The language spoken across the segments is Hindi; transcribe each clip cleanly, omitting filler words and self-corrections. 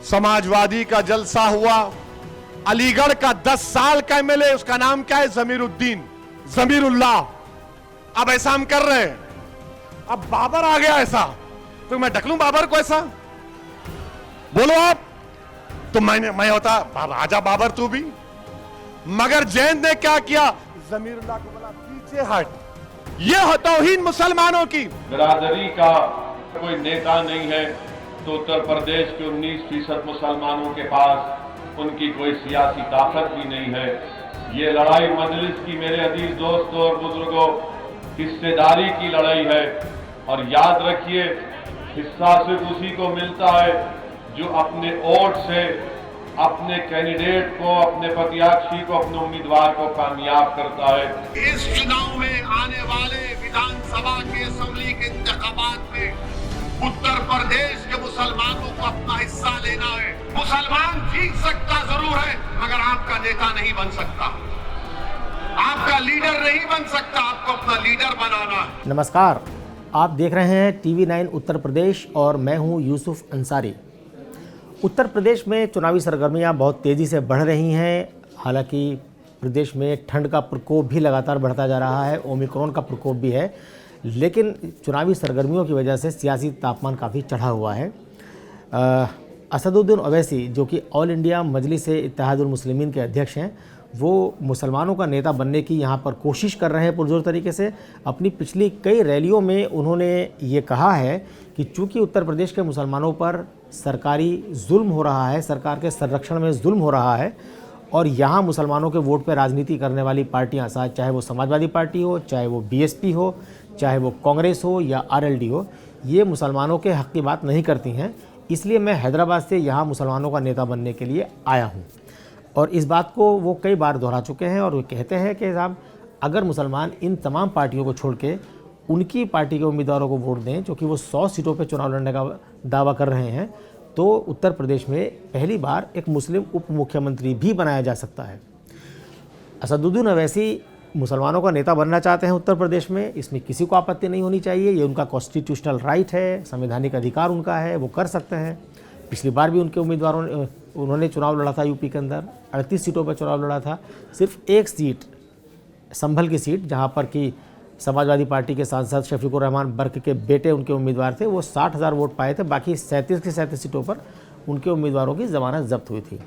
समाजवादी का जलसा हुआ, अलीगढ़ का 10 साल का एमएलए, उसका नाम क्या है? जमीरुल्लाह। अब ऐसा हम कर रहे हैं। अब बाबर आ गया ऐसा, तो मैं ढक लूं बाबर को ऐसा? बोलो आप। तो मैं होता आजा बाबर तू भी। मगर जैन ने क्या किया? जमीरुल्लाह को बोला पीछे हट। यह है तौहीन मुसलमानों की। बिरादरी का कोई नेता नहीं है तो उत्तर प्रदेश के 19% मुसलमानों के पास उनकी कोई सियासी ताकत भी नहीं है। ये लड़ाई मजलिस की, मेरे अजीज दोस्तों और बुजुर्गों, हिस्सेदारी की लड़ाई है। और याद रखिए, हिस्सा सिर्फ उसी को मिलता है जो अपने वोट से अपने कैंडिडेट को, अपने प्रत्याशी को, अपने उम्मीदवार को कामयाब करता है। इस चुनाव में आने वाले विधानसभा के असेंबली के इंतखाबात में उत्तर प्रदेश के मुसलमानों को अपना हिस्सा लेना है। मुसलमान जीत सकता जरूर है, मगर आपका नेता नहीं बन सकता, आपका लीडर नहीं बन सकता। आपको अपना लीडर बनाना है। नमस्कार, आप देख रहे हैं TV9 उत्तर प्रदेश और मैं हूं यूसुफ अंसारी। उत्तर प्रदेश में चुनावी सरगर्मियां बहुत तेज़ी से बढ़ रही हैं। हालांकि प्रदेश में ठंड का प्रकोप भी लगातार बढ़ता जा रहा है, ओमिक्रॉन का प्रकोप भी है, लेकिन चुनावी सरगर्मियों की वजह से सियासी तापमान काफ़ी चढ़ा हुआ है। असदुद्दीन ओवैसी, जो कि ऑल इंडिया मजलिस इत्तेहादुल मुस्लिमीन के अध्यक्ष हैं, वो मुसलमानों का नेता बनने की यहाँ पर कोशिश कर रहे हैं पुरजोर तरीके से। अपनी पिछली कई रैलियों में उन्होंने ये कहा है कि चूँकि उत्तर प्रदेश के मुसलमानों पर सरकारी जुल्म हो रहा है, सरकार के संरक्षण में जुल्म हो रहा है, और यहाँ मुसलमानों के वोट पर राजनीति करने वाली पार्टियाँ, चाहे वो समाजवादी पार्टी हो, चाहे वो BSP हो, चाहे वो कांग्रेस हो या RLD हो, ये मुसलमानों के हक़ की बात नहीं करती हैं। इसलिए मैं हैदराबाद से यहाँ मुसलमानों का नेता बनने के लिए आया हूँ। और इस बात को वो कई बार दोहरा चुके हैं और वो कहते हैं कि साहब, अगर मुसलमान इन तमाम पार्टियों को छोड़ के उनकी पार्टी के उम्मीदवारों को वोट दें, क्योंकि वो 100 सीटों पर चुनाव लड़ने का दावा कर रहे हैं, तो उत्तर प्रदेश में पहली बार एक मुस्लिम उप मुख्यमंत्री भी बनाया जा सकता है। असदुद्दीन ओवैसी मुसलमानों का नेता बनना चाहते हैं उत्तर प्रदेश में, इसमें किसी को आपत्ति नहीं होनी चाहिए। ये उनका कॉन्स्टिट्यूशनल राइट है, संवैधानिक अधिकार उनका है, वो कर सकते हैं। पिछली बार भी उनके उम्मीदवारों ने उन्होंने चुनाव लड़ा था, यूपी के अंदर 38 सीटों पर चुनाव लड़ा था। सिर्फ एक सीट, संभल की सीट, जहाँ पर कि समाजवादी पार्टी के सांसद शफीकुर रहमान बर्क के बेटे उनके उम्मीदवार थे, वो 60,000 वोट पाए थे। बाकी 37 की 37 सीटों पर उनके उम्मीदवारों की ज़मानत जब्त हुई थी।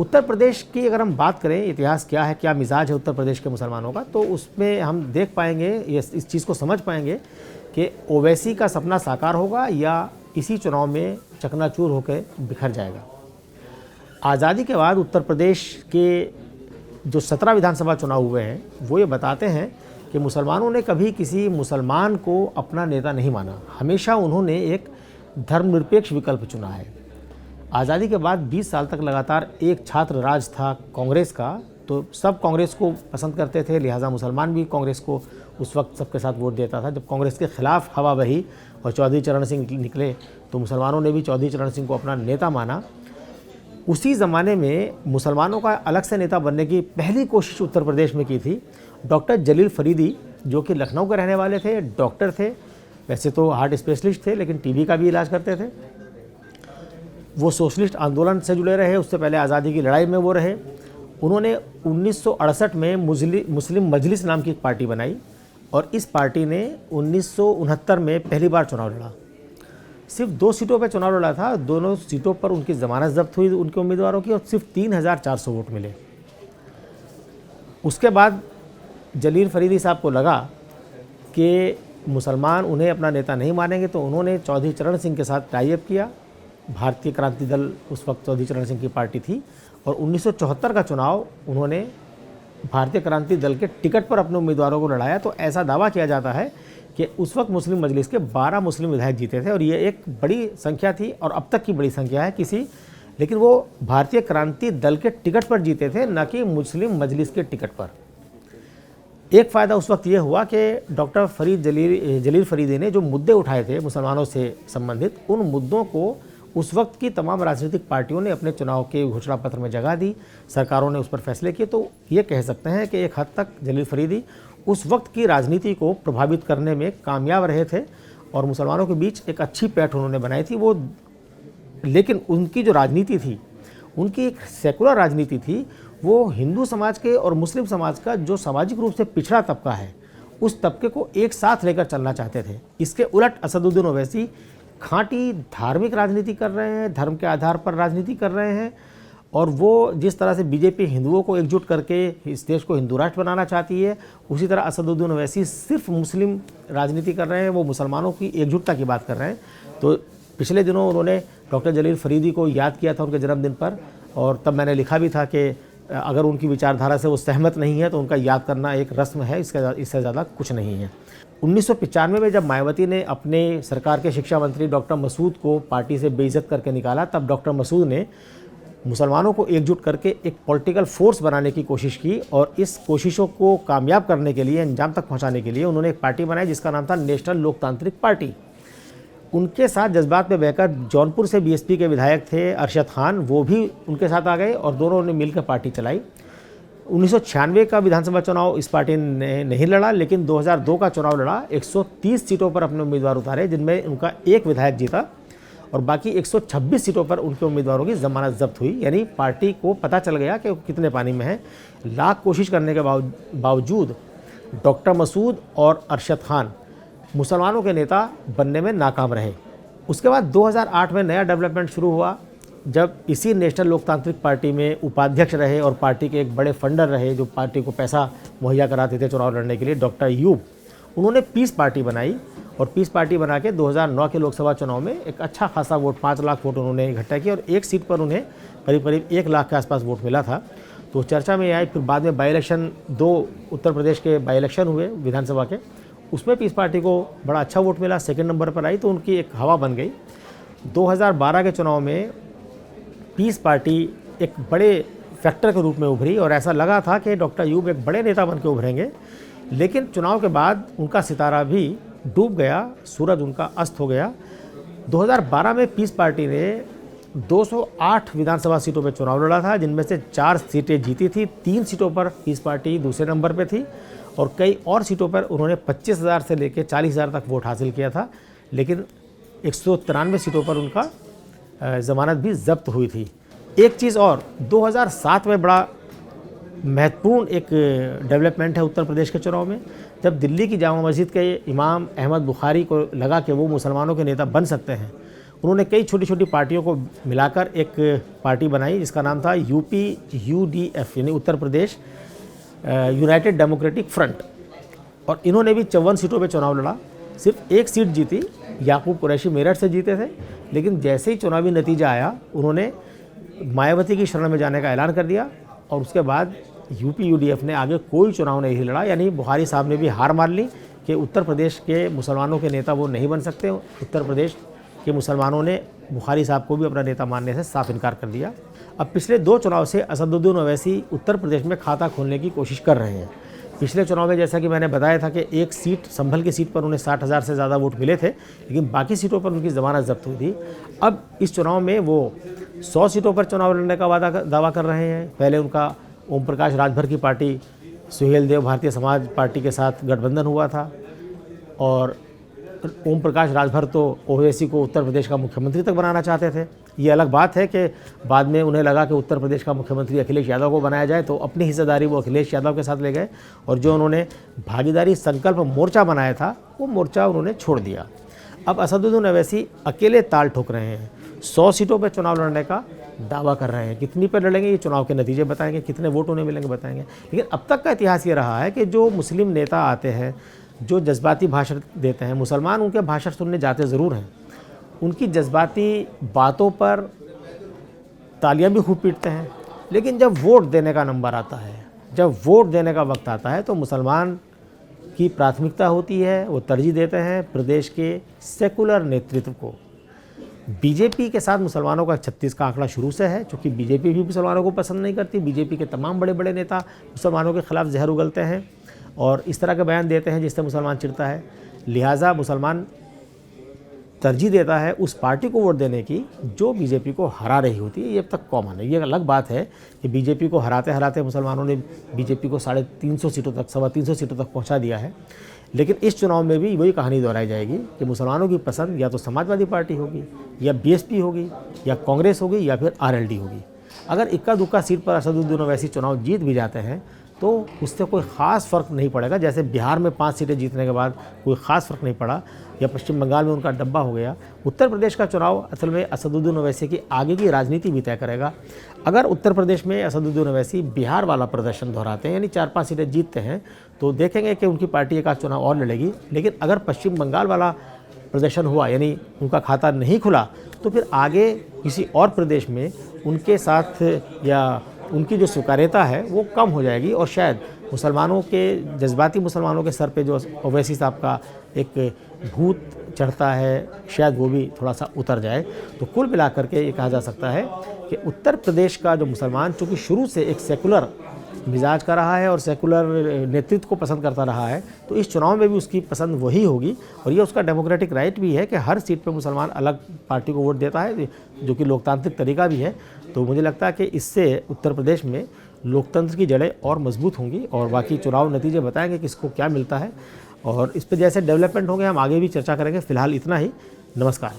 उत्तर प्रदेश की अगर हम बात करें, इतिहास क्या है, क्या मिजाज है उत्तर प्रदेश के मुसलमानों का, तो उसमें हम देख पाएंगे, इस चीज़ को समझ पाएंगे कि ओवैसी का सपना साकार होगा या इसी चुनाव में चकनाचूर होकर बिखर जाएगा। आज़ादी के बाद उत्तर प्रदेश के जो 17 विधानसभा चुनाव हुए हैं, वो ये बताते हैं कि मुसलमानों ने कभी किसी मुसलमान को अपना नेता नहीं माना। हमेशा उन्होंने एक धर्मनिरपेक्ष विकल्प चुना है। आज़ादी के बाद 20 साल तक लगातार एक छात्र राज था कांग्रेस का, तो सब कांग्रेस को पसंद करते थे, लिहाजा मुसलमान भी कांग्रेस को उस वक्त सबके साथ वोट देता था। जब कांग्रेस के खिलाफ हवा बही और चौधरी चरण सिंह निकले, तो मुसलमानों ने भी चौधरी चरण सिंह को अपना नेता माना। उसी ज़माने में मुसलमानों का अलग से नेता बनने की पहली कोशिश उत्तर प्रदेश में की थी डॉक्टर जलील फरीदी, जो कि लखनऊ के रहने वाले थे, डॉक्टर थे, वैसे तो हार्ट स्पेशलिस्ट थे, लेकिन टीबी का भी इलाज करते थे। वो सोशलिस्ट आंदोलन से जुड़े रहे, उससे पहले आज़ादी की लड़ाई में वो रहे। उन्होंने 1968 में मुस्लिम मजलिस नाम की एक पार्टी बनाई और इस पार्टी ने 1969 में पहली बार चुनाव लड़ा। सिर्फ 2 सीटों पर चुनाव लड़ा था, दोनों सीटों पर उनकी ज़मानत जब्त हुई उनके उम्मीदवारों की, और सिर्फ 3,400 वोट मिले। उसके बाद जलील फरीदी साहब को लगा कि मुसलमान उन्हें अपना नेता नहीं मानेंगे, तो उन्होंने चौधरी चरण सिंह के साथ टाई अप किया। भारतीय क्रांति दल उस वक्त चौधरी चरण सिंह की पार्टी थी, और 1974 का चुनाव उन्होंने भारतीय क्रांति दल के टिकट पर अपने उम्मीदवारों को लड़ाया। तो ऐसा दावा किया जाता है कि उस वक्त मुस्लिम मजलिस के 12 मुस्लिम विधायक जीते थे, और ये एक बड़ी संख्या थी और अब तक की बड़ी संख्या है लेकिन वो भारतीय क्रांति दल के टिकट पर जीते थे, न कि मुस्लिम मजलिस के टिकट पर। एक फ़ायदा उस वक्त ये हुआ कि डॉक्टर जलील फरीदी ने जो मुद्दे उठाए थे मुसलमानों से संबंधित, उन मुद्दों को उस वक्त की तमाम राजनीतिक पार्टियों ने अपने चुनाव के घोषणा पत्र में जगह दी, सरकारों ने उस पर फैसले किए। तो ये कह सकते हैं कि एक हद तक जलील फरीदी उस वक्त की राजनीति को प्रभावित करने में कामयाब रहे थे और मुसलमानों के बीच एक अच्छी पैठ उन्होंने बनाई थी। वो लेकिन उनकी जो राजनीति थी, उनकी एक सेकुलर राजनीति थी, वो हिंदू समाज के और मुस्लिम समाज का जो सामाजिक रूप से पिछड़ा तबका है, उस तबके को एक साथ लेकर चलना चाहते थे। इसके उलट असदुद्दीन ओवैसी खांटी धार्मिक राजनीति कर रहे हैं, धर्म के आधार पर राजनीति कर रहे हैं, और वो जिस तरह से बीजेपी हिंदुओं को एकजुट करके इस देश को हिंदू राष्ट्र बनाना चाहती है, उसी तरह असदुद्दीन ओवैसी सिर्फ मुस्लिम राजनीति कर रहे हैं, वो मुसलमानों की एकजुटता की बात कर रहे हैं। तो पिछले दिनों उन्होंने डॉक्टर जलील फरीदी को याद किया था उनके जन्मदिन पर, और तब मैंने लिखा भी था कि अगर उनकी विचारधारा से वो सहमत नहीं है तो उनका याद करना एक रस्म है, इससे ज़्यादा कुछ नहीं है। 1995 में जब मायावती ने अपने सरकार के शिक्षा मंत्री डॉक्टर मसूद को पार्टी से बेइज्जत करके निकाला, तब डॉक्टर मसूद ने मुसलमानों को एकजुट करके एक पॉलिटिकल फोर्स बनाने की कोशिश की, और इस कोशिशों को कामयाब करने के लिए, अंजाम तक पहुंचाने के लिए उन्होंने एक पार्टी बनाई जिसका नाम था नेशनल लोकतांत्रिक पार्टी। उनके साथ जज्बात में बहकर जौनपुर से बीएसपी के विधायक थे अरशद खान, वो भी उनके साथ आ गए और दोनों ने मिलकर पार्टी चलाई। 1996 का विधानसभा चुनाव इस पार्टी ने नहीं लड़ा, लेकिन 2002 का चुनाव लड़ा। 130 सीटों पर अपने उम्मीदवार उतारे, जिनमें उनका एक विधायक जीता, और बाकी 126 सीटों पर उनके उम्मीदवारों की जमानत जब्त हुई। यानी पार्टी को पता चल गया कि वो कितने पानी में है। लाख कोशिश करने के बावजूद डॉक्टर मसूद और अरशद खान मुसलमानों के नेता बनने में नाकाम रहे। उसके बाद 2008 में नया डेवलपमेंट शुरू हुआ, जब इसी नेशनल लोकतांत्रिक पार्टी में उपाध्यक्ष रहे और पार्टी के एक बड़े फंडर रहे जो पार्टी को पैसा मुहैया कराते थे चुनाव लड़ने के लिए, डॉक्टर अयूब। उन्होंने पीस पार्टी बनाई, और पीस पार्टी बना के 2009 के लोकसभा चुनाव में एक अच्छा खासा वोट, 5 लाख वोट उन्होंने इकट्ठा किया, और एक सीट पर उन्हें करीब करीब 1 लाख के आसपास वोट मिला था। तो चर्चा में आए। फिर बाद में बाई इलेक्शन, 2 उत्तर प्रदेश के बाई इलेक्शन हुए विधानसभा के, उसमें पीस पार्टी को बड़ा अच्छा वोट मिला, सेकंड नंबर पर आई, तो उनकी एक हवा बन गई। 2012 के चुनाव में पीस पार्टी एक बड़े फैक्टर के रूप में उभरी, और ऐसा लगा था कि डॉक्टर अयूब एक बड़े नेता बन के उभरेंगे, लेकिन चुनाव के बाद उनका सितारा भी डूब गया, सूरज उनका अस्त हो गया। 2012 में पीस पार्टी ने 208 विधानसभा सीटों पर चुनाव लड़ा था, जिनमें से 4 सीटें जीती थी। 3 सीटों पर पीस पार्टी दूसरे नंबर पे थी, और कई और सीटों पर उन्होंने 25,000 से लेकर 40,000 तक वोट हासिल किया था, लेकिन 193 सीटों पर उनका ज़मानत भी जब्त हुई थी। एक चीज़ और, 2007 में बड़ा महत्वपूर्ण एक डेवलपमेंट है उत्तर प्रदेश के चुनाव में, जब दिल्ली की जामा मस्जिद के इमाम अहमद बुखारी को लगा कि वो मुसलमानों के नेता बन सकते हैं, उन्होंने कई छोटी छोटी पार्टियों को मिलाकर एक पार्टी बनाई जिसका नाम था UPUDF, यानी Uttar Pradesh United democratic front. और इन्होंने भी 54 सीटों पे चुनाव लड़ा, सिर्फ एक सीट जीती, याकूब कुरैशी मेरठ से जीते थे, लेकिन जैसे ही चुनावी नतीजा आया उन्होंने मायावती की शरण में जाने का ऐलान कर दिया, और उसके बाद UPUDF ने आगे कोई चुनाव नहीं लड़ा। यानी बुखारी साहब ने भी हार मान ली कि उत्तर प्रदेश के मुसलमानों के नेता वो नहीं बन सकते। उत्तर प्रदेश के मुसलमानों ने बुखारी साहब को भी अपना नेता मानने से साफ इनकार कर दिया। अब पिछले 2 चुनाव से असदुद्दीन ओवैसी उत्तर प्रदेश में खाता खोलने की कोशिश कर रहे हैं। पिछले चुनाव में जैसा कि मैंने बताया था कि एक सीट, संभल की सीट पर उन्हें 60,000 से ज़्यादा वोट मिले थे, लेकिन बाकी सीटों पर उनकी ज़मानत जब्त हुई थी। अब इस चुनाव में वो 100 सीटों पर चुनाव लड़ने का दावा कर रहे हैं। पहले उनका ओम प्रकाश राजभर की पार्टी सुहेल देव भारतीय समाज पार्टी के साथ गठबंधन हुआ था, और ओम प्रकाश राजभर तो ओवैसी को उत्तर प्रदेश का मुख्यमंत्री तक बनाना चाहते थे। ये अलग बात है कि बाद में उन्हें लगा कि उत्तर प्रदेश का मुख्यमंत्री अखिलेश यादव को बनाया जाए, तो अपनी हिस्सेदारी वो अखिलेश यादव के साथ ले गए, और जो उन्होंने भागीदारी संकल्प मोर्चा बनाया था वो मोर्चा उन्होंने छोड़ दिया। अब असदुद्दीन ओवैसी अकेले ताल ठोक रहे हैं, 100 सीटों पर चुनाव लड़ने का दावा कर रहे हैं। कितनी पर लड़ेंगे ये चुनाव के नतीजे बताएंगे, कितने वोट उन्हें मिलेंगे बताएंगे। लेकिन अब तक का इतिहास ये रहा है कि जो मुस्लिम नेता आते हैं, जो जज्बाती भाषण देते हैं, मुसलमान उनके भाषण सुनने जाते ज़रूर हैं, उनकी जज्बाती बातों पर तालियां भी खूब पीटते हैं, लेकिन जब वोट देने का नंबर आता है, जब वोट देने का वक्त आता है, तो मुसलमान की प्राथमिकता होती है, वो तरजीह देते हैं प्रदेश के सेकुलर नेतृत्व को। बीजेपी के साथ मुसलमानों का 36 का आंकड़ा शुरू से है, क्योंकि बीजेपी भी मुसलमानों को पसंद नहीं करती। बीजेपी के तमाम बड़े बड़े नेता मुसलमानों के खिलाफ जहर उगलते हैं और इस तरह के बयान देते हैं जिससे मुसलमान चिढ़ता है। लिहाजा मुसलमान तरजीह देता है उस पार्टी को वोट देने की जो बीजेपी को हरा रही होती है। ये अब तक कॉमन है। ये अलग बात है कि बीजेपी को हराते हराते मुसलमानों ने बीजेपी को 350 सीटों तक, 325 सीटों तक पहुंचा दिया है, लेकिन इस चुनाव में भी वही कहानी दोहराई जाएगी कि मुसलमानों की पसंद या तो समाजवादी पार्टी होगी, या बीएसपी होगी, या कांग्रेस होगी, या फिर आरएलडी होगी। अगर इक्का दुक्का सीट पर असदुद्दीन ओवैसी चुनाव जीत भी जाते हैं तो उससे कोई ख़ास फ़र्क नहीं पड़ेगा। जैसे बिहार में 5 सीटें जीतने के बाद कोई ख़ास फ़र्क नहीं पड़ा, या पश्चिम बंगाल में उनका डब्बा हो गया। उत्तर प्रदेश का चुनाव असल में असदुद्दीन ओवैसी की आगे की राजनीति भी तय करेगा। अगर उत्तर प्रदेश में असदुद्दीन ओवैसी बिहार वाला प्रदर्शन दोहराते हैं, यानी 4-5 सीटें जीतते हैं, तो देखेंगे कि उनकी पार्टी एक आध चुनाव और लड़ेगी। लेकिन अगर पश्चिम बंगाल वाला प्रदर्शन हुआ, यानी उनका खाता नहीं खुला, तो फिर आगे किसी और प्रदेश में उनके साथ या उनकी जो स्वीकार्यता है वो कम हो जाएगी, और शायद मुसलमानों के, जज्बाती मुसलमानों के सर पे जो ओवैसी साहब का एक भूत चढ़ता है, शायद वो भी थोड़ा सा उतर जाए। तो कुल मिलाकर के ये कहा जा सकता है कि उत्तर प्रदेश का जो मुसलमान, चूँकि शुरू से एक सेकुलर मिजाज का रहा है और सेकुलर नेतृत्व को पसंद करता रहा है, तो इस चुनाव में भी उसकी पसंद वही होगी। और ये उसका डेमोक्रेटिक राइट भी है कि हर सीट पे मुसलमान अलग पार्टी को वोट देता है, जो कि लोकतांत्रिक तरीका भी है। तो मुझे लगता है कि इससे उत्तर प्रदेश में लोकतंत्र की जड़ें और मजबूत होंगी, और बाकी चुनाव नतीजे बताएंगे कि इसको क्या मिलता है, और इस पर जैसे डेवलपमेंट होंगे हम आगे भी चर्चा करेंगे। फिलहाल इतना ही। नमस्कार।